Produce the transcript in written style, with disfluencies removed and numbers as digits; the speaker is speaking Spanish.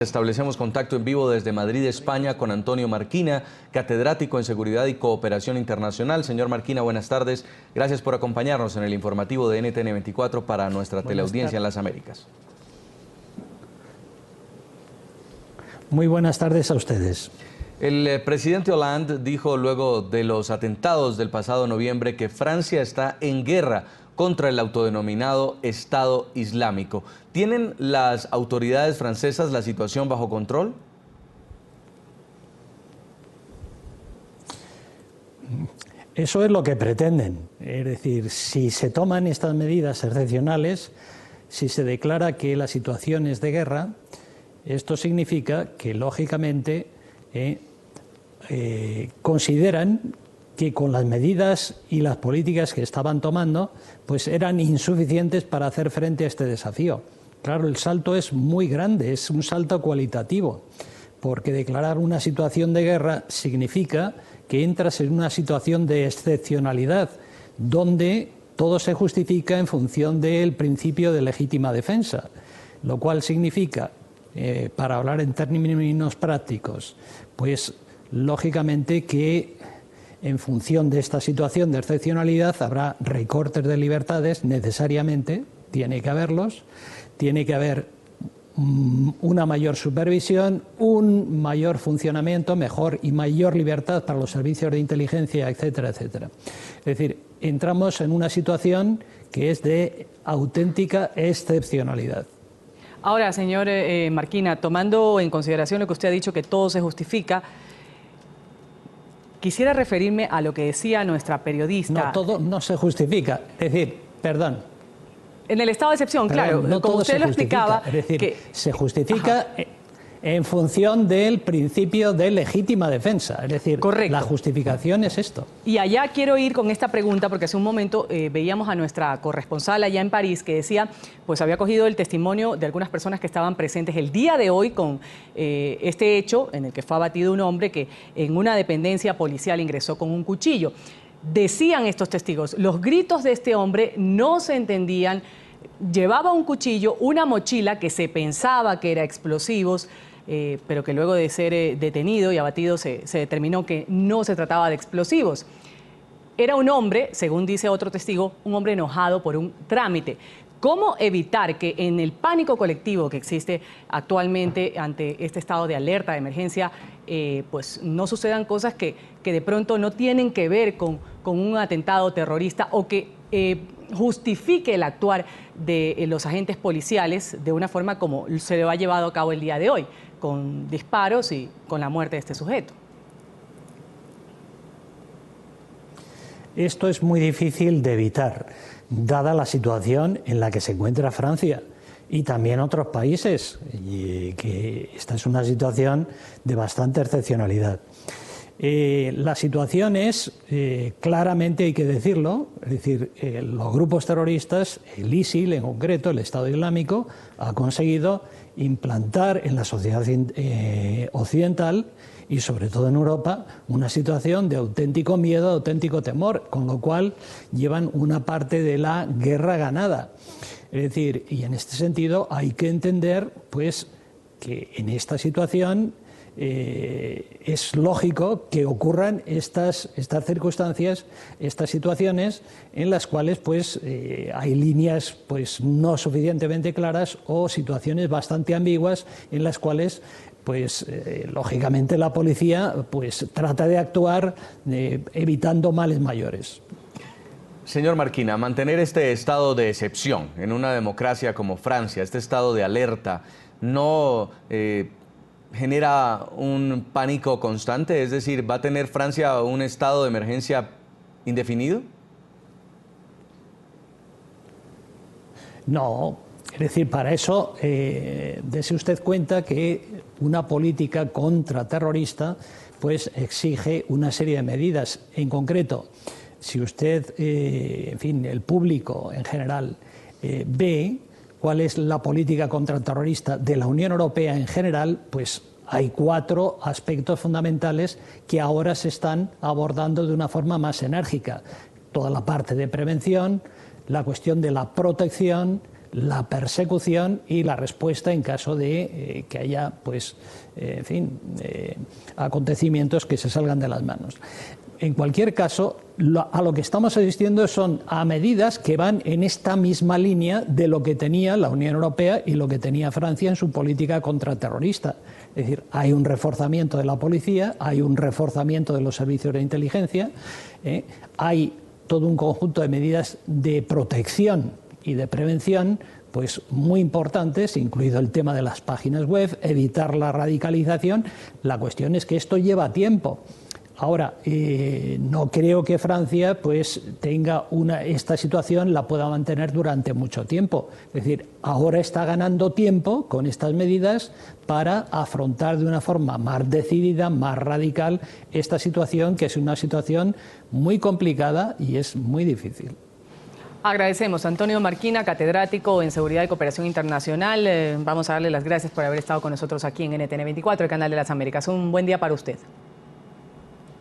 Establecemos contacto en vivo desde Madrid, España, con Antonio Marquina, catedrático en Seguridad y Cooperación Internacional. Señor Marquina, buenas tardes. Gracias por acompañarnos en el informativo de NTN 24 para nuestra teleaudiencia en las Américas. Muy buenas tardes a ustedes. El presidente Hollande dijo luego de los atentados del pasado noviembre que Francia está en guerra contra el autodenominado Estado Islámico. ¿Tienen las autoridades francesas la situación bajo control? Eso es lo que pretenden. Es decir, si se toman estas medidas excepcionales, si se declara que la situación es de guerra, esto significa que, lógicamente, consideran que con las medidas y las políticas que estaban tomando, pues eran insuficientes para hacer frente a este desafío. Claro, el salto es muy grande, es un salto cualitativo, porque declarar una situación de guerra significa que entras en una situación de excepcionalidad, donde todo se justifica en función del principio de legítima defensa, lo cual significa, para hablar en términos prácticos, pues lógicamente que en función de esta situación de excepcionalidad habrá recortes de libertades, necesariamente, tiene que haberlos, tiene que haber una mayor supervisión, un mayor funcionamiento, mejor y mayor libertad para los servicios de inteligencia, etcétera, etcétera. Es decir, entramos en una situación que es de auténtica excepcionalidad. Ahora, señor Marquina, tomando en consideración lo que usted ha dicho, que todo se justifica, quisiera referirme a lo que decía nuestra periodista. No, todo no se justifica. Es decir, perdón. En el estado de excepción, claro, no como usted lo explicaba. Es decir, que se justifica en función del principio de legítima defensa. Es decir, correcto. La justificación es esto. Y allá quiero ir con esta pregunta, porque hace un momento veíamos a nuestra corresponsal allá en París que decía, pues había cogido el testimonio de algunas personas que estaban presentes el día de hoy con este hecho en el que fue abatido un hombre que en una dependencia policial ingresó con un cuchillo. Decían estos testigos, los gritos de este hombre no se entendían, llevaba un cuchillo, una mochila que se pensaba que era explosivos, pero que luego de ser detenido y abatido se determinó que no se trataba de explosivos. Era un hombre, según dice otro testigo, un hombre enojado por un trámite. ¿Cómo evitar que en el pánico colectivo que existe actualmente ante este estado de alerta, de emergencia, pues no sucedan cosas que de pronto no tienen que ver con un atentado terrorista o que justifique el actuar de los agentes policiales de una forma como se lo ha llevado a cabo el día de hoy, con disparos y con la muerte de este sujeto? Esto es muy difícil de evitar, dada la situación en la que se encuentra Francia y también otros países, y que esta es una situación de bastante excepcionalidad. La situación es, claramente hay que decirlo, es decir, los grupos terroristas, el ISIL en concreto, el Estado Islámico, ha conseguido implantar en la sociedad occidental y sobre todo en Europa una situación de auténtico miedo, de auténtico temor, con lo cual llevan una parte de la guerra ganada. Es decir, y en este sentido hay que entender pues que en esta situación es lógico que ocurran estas circunstancias, estas situaciones en las cuales pues, hay líneas pues, no suficientemente claras o situaciones bastante ambiguas en las cuales pues, lógicamente la policía pues, trata de actuar evitando males mayores. Señor Marquina, mantener este estado de excepción en una democracia como Francia, este estado de alerta, no genera un pánico constante, es decir, ¿va a tener Francia un estado de emergencia indefinido? No, es decir, para eso dése usted cuenta que una política contraterrorista pues exige una serie de medidas. En concreto, si usted, en fin, el público en general ve cuál es la política contraterrorista de la Unión Europea en general, pues hay 4 aspectos fundamentales que ahora se están abordando de una forma más enérgica. Toda la parte de prevención, la cuestión de la protección, la persecución y la respuesta en caso de que haya, pues, en fin, acontecimientos que se salgan de las manos. En cualquier caso, a lo que estamos asistiendo son a medidas que van en esta misma línea de lo que tenía la Unión Europea y lo que tenía Francia en su política contraterrorista. Es decir, hay un reforzamiento de la policía, hay un reforzamiento de los servicios de inteligencia, hay todo un conjunto de medidas de protección y de prevención pues muy importantes, incluido el tema de las páginas web, evitar la radicalización. La cuestión es que esto lleva tiempo. Ahora, no creo que Francia pues tenga esta situación la pueda mantener durante mucho tiempo. Es decir, ahora está ganando tiempo con estas medidas para afrontar de una forma más decidida, más radical, esta situación, que es una situación muy complicada y es muy difícil. Agradecemos a Antonio Marquina, catedrático en Seguridad y Cooperación Internacional. Vamos a darle las gracias por haber estado con nosotros aquí en NTN 24, el canal de las Américas. Un buen día para usted.